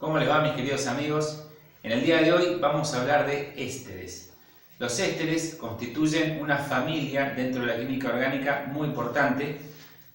¿Cómo les va, mis queridos amigos? En el día de hoy vamos a hablar de ésteres. Los ésteres constituyen una familia dentro de la química orgánica muy importante,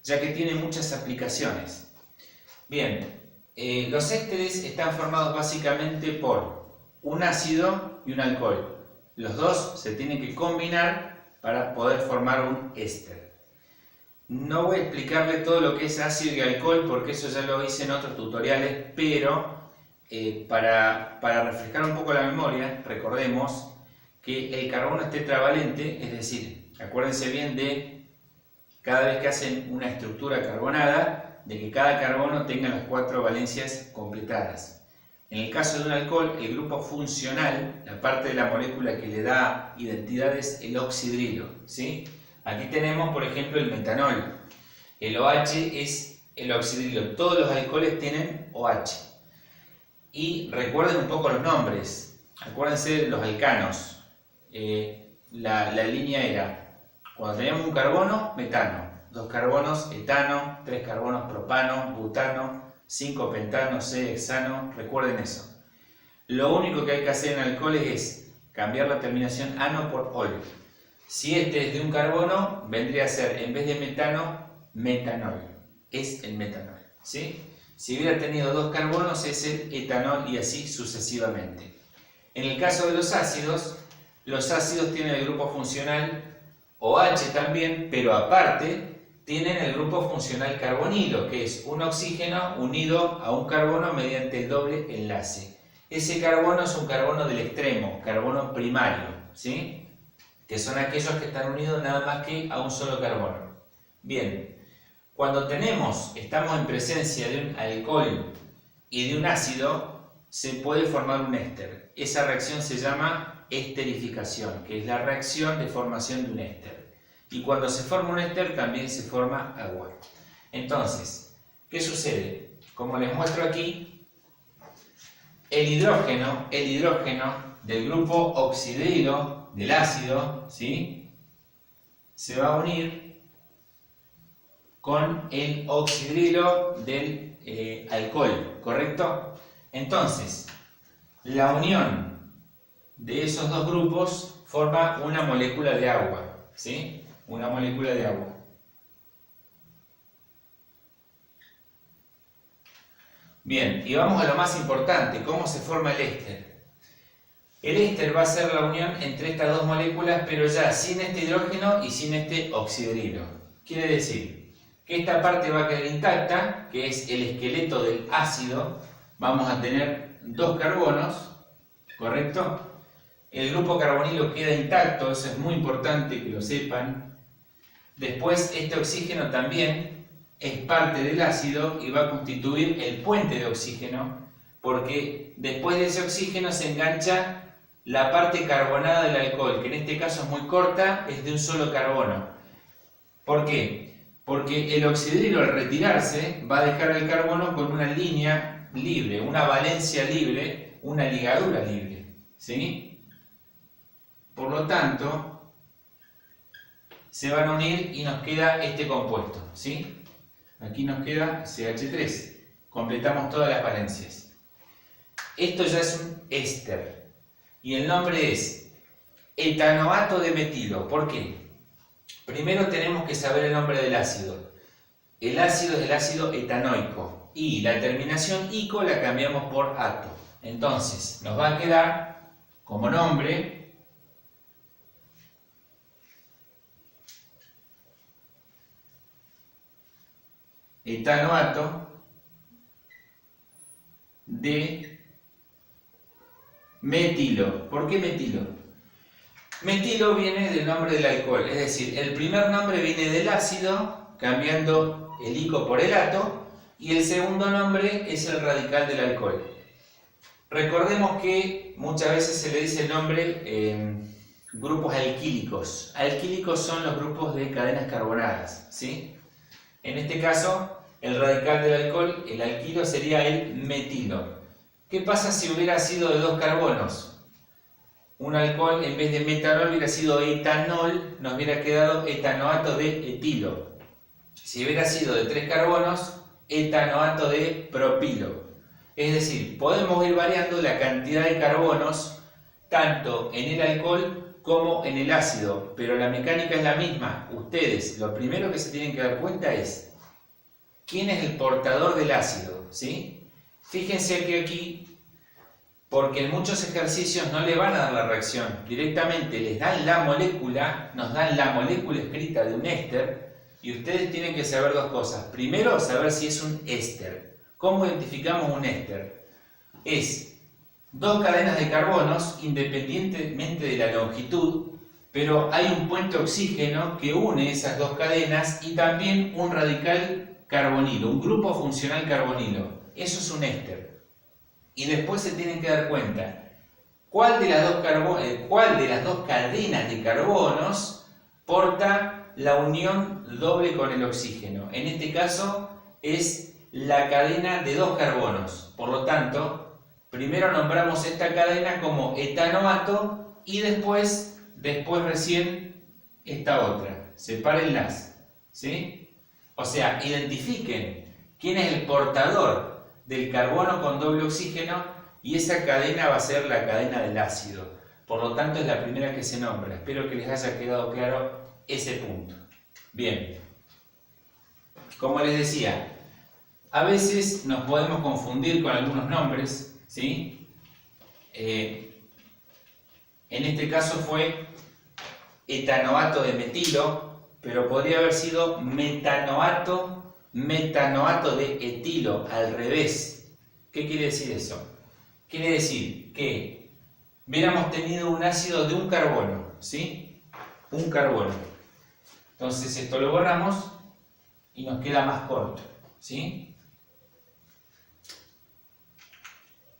ya que tiene muchas aplicaciones. Bien, los ésteres están formados básicamente por un ácido y un alcohol. Los dos se tienen que combinar para poder formar un éster. No voy a explicarle todo lo que es ácido y alcohol porque eso ya lo hice en otros tutoriales, pero para refrescar un poco la memoria, recordemos que el carbono es tetravalente, es decir, acuérdense bien de cada vez que hacen una estructura carbonada, de que cada carbono tenga las 4 valencias completadas. En el caso de un alcohol, el grupo funcional, la parte de la molécula que le da identidad es el oxidrilo, ¿sí? Aquí tenemos, por ejemplo, el metanol. El OH es el oxidrilo. Todos los alcoholes tienen OH. Y recuerden un poco los nombres. Acuérdense de los alcanos. La línea era, cuando teníamos un carbono, metano. 2 carbonos, etano. 3 carbonos, propano, butano. 5 pentano, 6 hexano. Recuerden eso. Lo único que hay que hacer en alcoholes es cambiar la terminación ano por ol. Si este es de un carbono, vendría a ser, en vez de metano, metanol. Es el metanol, ¿sí? Si hubiera tenido 2 carbonos, es el etanol y así sucesivamente. En el caso de los ácidos tienen el grupo funcional OH también, pero aparte tienen el grupo funcional carbonilo, que es un oxígeno unido a un carbono mediante el doble enlace. Ese carbono es un carbono del extremo, carbono primario, ¿sí? Que son aquellos que están unidos nada más que a un solo carbono. Bien, cuando estamos en presencia de un alcohol y de un ácido, se puede formar un éster. Esa reacción se llama esterificación, que es la reacción de formación de un éster. Y cuando se forma un éster también se forma agua. Entonces, ¿qué sucede? Como les muestro aquí, el hidrógeno del grupo oxidrilo del ácido, ¿sí? Se va a unir con el oxidrilo del alcohol, ¿correcto? Entonces, la unión de esos dos grupos forma una molécula de agua, ¿sí? Una molécula de agua. Bien, y vamos a lo más importante, ¿cómo se forma el éster? El éster va a ser la unión entre estas dos moléculas, pero ya sin este hidrógeno y sin este oxidrilo. Quiere decir que esta parte va a quedar intacta, que es el esqueleto del ácido. Vamos a tener 2 carbonos, ¿correcto? El grupo carbonilo queda intacto, eso es muy importante que lo sepan. Después este oxígeno también es parte del ácido y va a constituir el puente de oxígeno, porque después de ese oxígeno se engancha la parte carbonada del alcohol, que en este caso es muy corta, es de un solo carbono. ¿Por qué? Porque el oxidrilo al retirarse va a dejar al carbono con una línea libre, una valencia libre, una ligadura libre, ¿sí? Por lo tanto, se van a unir y nos queda este compuesto, ¿sí? Aquí nos queda CH3. Completamos todas las valencias. Esto ya es un éster. Y el nombre es etanoato de metilo. ¿Por qué? Primero tenemos que saber el nombre del ácido. El ácido es el ácido etanoico. Y la terminación ico la cambiamos por ato. Entonces, nos va a quedar como nombre etanoato de metilo. ¿Por qué metilo? Metilo viene del nombre del alcohol, es decir, el primer nombre viene del ácido, cambiando el ico por el ato, y el segundo nombre es el radical del alcohol. Recordemos que muchas veces se le dice el nombre grupos alquílicos. Alquílicos son los grupos de cadenas carbonadas, ¿sí? En este caso, el radical del alcohol, el alquilo, sería el metilo. ¿Qué pasa si hubiera sido de 2 carbonos? Un alcohol, en vez de metanol, hubiera sido etanol, nos hubiera quedado etanoato de etilo. Si hubiera sido de 3 carbonos, etanoato de propilo. Es decir, podemos ir variando la cantidad de carbonos tanto en el alcohol como en el ácido, pero la mecánica es la misma. Ustedes lo primero que se tienen que dar cuenta es quién es el portador del ácido, ¿sí? Fíjense que aquí, porque en muchos ejercicios no le van a dar la reacción, directamente les dan la molécula, nos dan la molécula escrita de un éster, y ustedes tienen que saber dos cosas. Primero, saber si es un éster. ¿Cómo identificamos un éster? Es dos cadenas de carbonos, independientemente de la longitud, pero hay un puente oxígeno que une esas dos cadenas y también un radical carbonilo, un grupo funcional carbonilo. Eso es un éster. Y después se tienen que dar cuenta cuál de las dos cadenas de carbonos porta la unión doble con el oxígeno. En este caso es la cadena de dos carbonos. Por lo tanto, primero nombramos esta cadena como etanoato y después recién esta otra. Sepárenlas, ¿sí? O sea, identifiquen quién es el portador del carbono con doble oxígeno y esa cadena va a ser la cadena del ácido. Por lo tanto, es la primera que se nombra. Espero que les haya quedado claro ese punto. Bien. Como les decía, a veces nos podemos confundir con algunos nombres, ¿sí? En este caso fue etanoato de metilo, pero podría haber sido metanoato de etilo, al revés. ¿Qué quiere decir eso? Quiere decir que hubiéramos tenido un ácido de un carbono, ¿sí? Un carbono. Entonces esto lo borramos y nos queda más corto, ¿sí?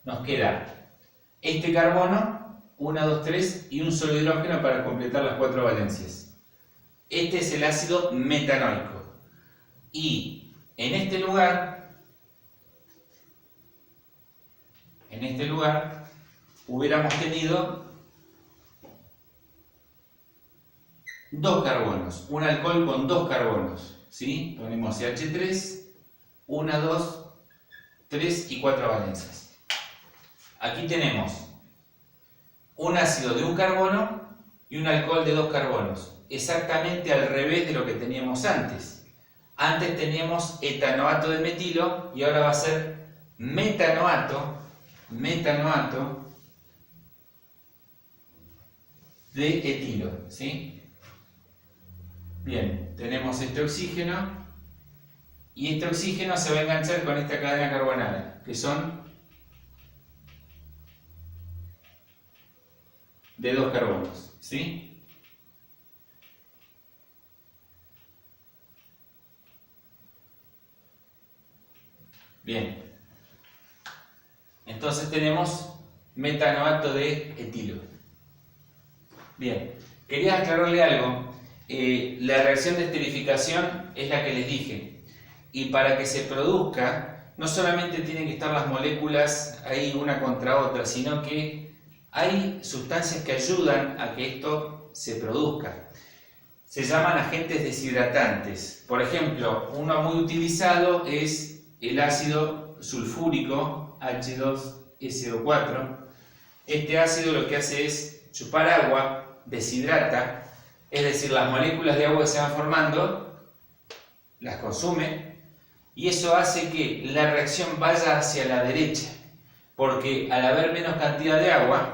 Nos queda este carbono, 1, 2, 3 y un solo hidrógeno para completar las 4 valencias. Este es el ácido metanoico. Y en este lugar hubiéramos tenido dos carbonos, un alcohol con dos carbonos, ¿sí? Ponemos CH3, 1, 2, 3 y 4 valencias. Aquí tenemos un ácido de un carbono y un alcohol de dos carbonos, exactamente al revés de lo que teníamos antes. Antes teníamos etanoato de metilo y ahora va a ser metanoato de etilo, ¿sí? Bien, tenemos este oxígeno y este oxígeno se va a enganchar con esta cadena carbonada, que son de dos carbonos, ¿sí? Bien, entonces tenemos metanoato de etilo. Bien, quería aclararle algo. La reacción de esterificación es la que les dije, y para que se produzca no solamente tienen que estar las moléculas ahí una contra otra, sino que hay sustancias que ayudan a que esto se produzca. Se llaman agentes deshidratantes. Por ejemplo, uno muy utilizado es el ácido sulfúrico H2SO4. Este ácido lo que hace es chupar agua, deshidrata, es decir, las moléculas de agua que se van formando las consume y eso hace que la reacción vaya hacia la derecha, porque al haber menos cantidad de agua,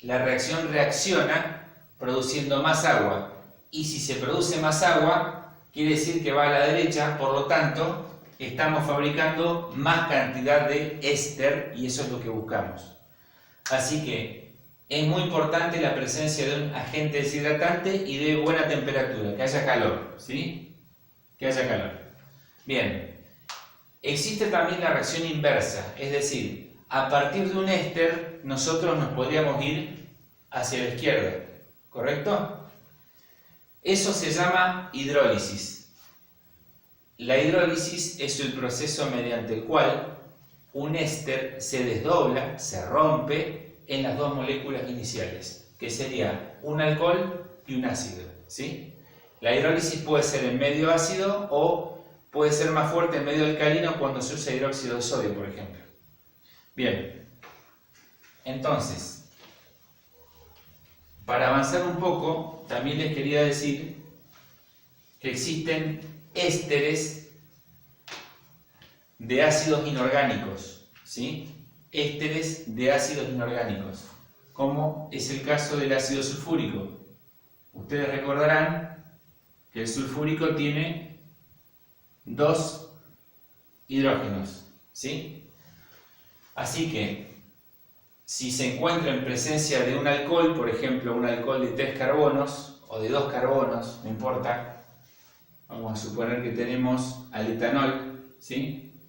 la reacción reacciona produciendo más agua, y si se produce más agua, quiere decir que va a la derecha, por lo tanto, estamos fabricando más cantidad de éster y eso es lo que buscamos. Así que es muy importante la presencia de un agente deshidratante y de buena temperatura, que haya calor, ¿sí? Que haya calor. Bien, existe también la reacción inversa, es decir, a partir de un éster nosotros nos podríamos ir hacia la izquierda, ¿correcto? Eso se llama hidrólisis. La hidrólisis es el proceso mediante el cual un éster se desdobla, se rompe en las dos moléculas iniciales, que sería un alcohol y un ácido, ¿sí? La hidrólisis puede ser en medio ácido o puede ser más fuerte en medio alcalino cuando se usa hidróxido de sodio, por ejemplo. Bien, entonces, para avanzar un poco, también les quería decir que existen ésteres de ácidos inorgánicos, ¿sí? Ésteres de ácidos inorgánicos, como es el caso del ácido sulfúrico. Ustedes recordarán que el sulfúrico tiene 2 hidrógenos, ¿sí? Así que, si se encuentra en presencia de un alcohol, por ejemplo, un alcohol de 3 carbonos o de 2 carbonos, no importa, vamos a suponer que tenemos al etanol, ¿sí?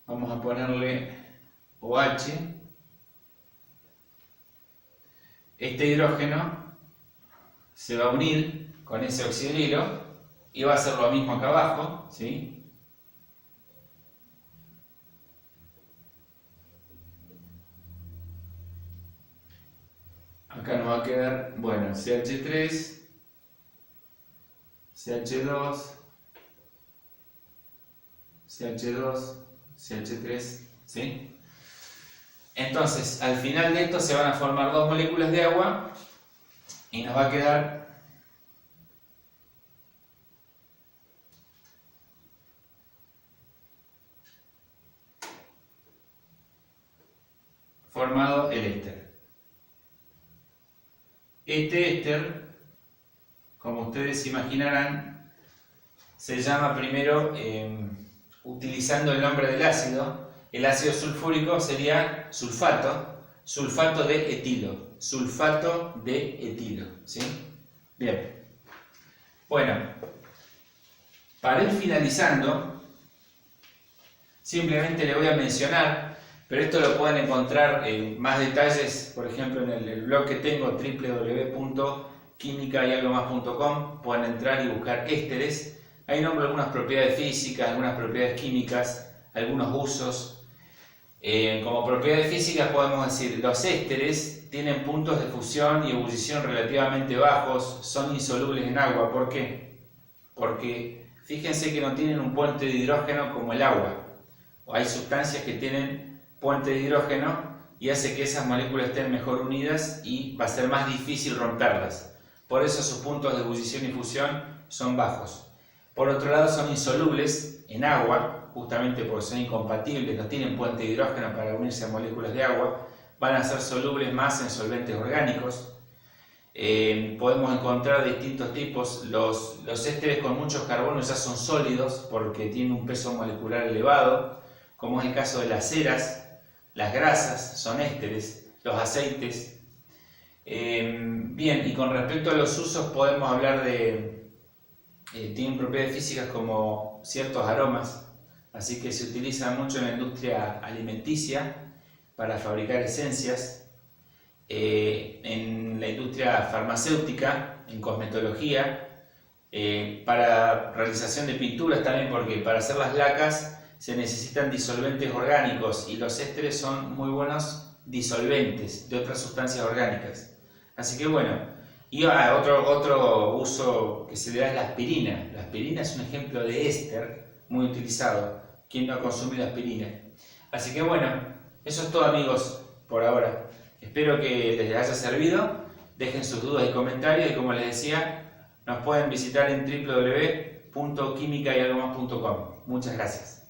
Vamos a ponerle OH. Este hidrógeno se va a unir con ese oxidrilo y va a hacer lo mismo acá abajo, ¿sí? Acá nos va a quedar, bueno, CH3, CH2, CH2, CH3, ¿sí? Entonces, al final de esto se van a formar 2 moléculas de agua y nos va a quedar formado el éster. Este éster, como ustedes imaginarán, se llama primero, utilizando el nombre del ácido, el ácido sulfúrico sería sulfato de etilo, ¿sí? Bien. Bueno, para ir finalizando, simplemente le voy a mencionar, pero esto lo pueden encontrar en más detalles, por ejemplo, en el blog que tengo, www.quimicayalgomás.com. Pueden entrar y buscar ésteres. Ahí nombro algunas propiedades físicas, algunas propiedades químicas, algunos usos. Como propiedades físicas podemos decir, los ésteres tienen puntos de fusión y ebullición relativamente bajos, son insolubles en agua. ¿Por qué? Porque fíjense que no tienen un puente de hidrógeno como el agua. O hay sustancias que tienen puente de hidrógeno y hace que esas moléculas estén mejor unidas y va a ser más difícil romperlas. Por eso sus puntos de ebullición y fusión son bajos. Por otro lado, son insolubles en agua, justamente porque son incompatibles, no tienen puente de hidrógeno para unirse a moléculas de agua, van a ser solubles más en solventes orgánicos. Podemos encontrar distintos tipos. Los ésteres con muchos carbonos ya son sólidos porque tienen un peso molecular elevado, como es el caso de las ceras. Las grasas son ésteres, los aceites. Bien, y con respecto a los usos podemos hablar de... tienen propiedades físicas como ciertos aromas, así que se utilizan mucho en la industria alimenticia para fabricar esencias, en la industria farmacéutica, en cosmetología, para realización de pinturas también, porque para hacer las lacas se necesitan disolventes orgánicos y los ésteres son muy buenos disolventes de otras sustancias orgánicas. Así que bueno, y otro uso que se le da es la aspirina. La aspirina es un ejemplo de éster muy utilizado. ¿Quién no ha consumido aspirina? Así que bueno, eso es todo, amigos, por ahora. Espero que les haya servido. Dejen sus dudas y comentarios y, como les decía, nos pueden visitar en www.quimicayalgomás.com. Muchas gracias.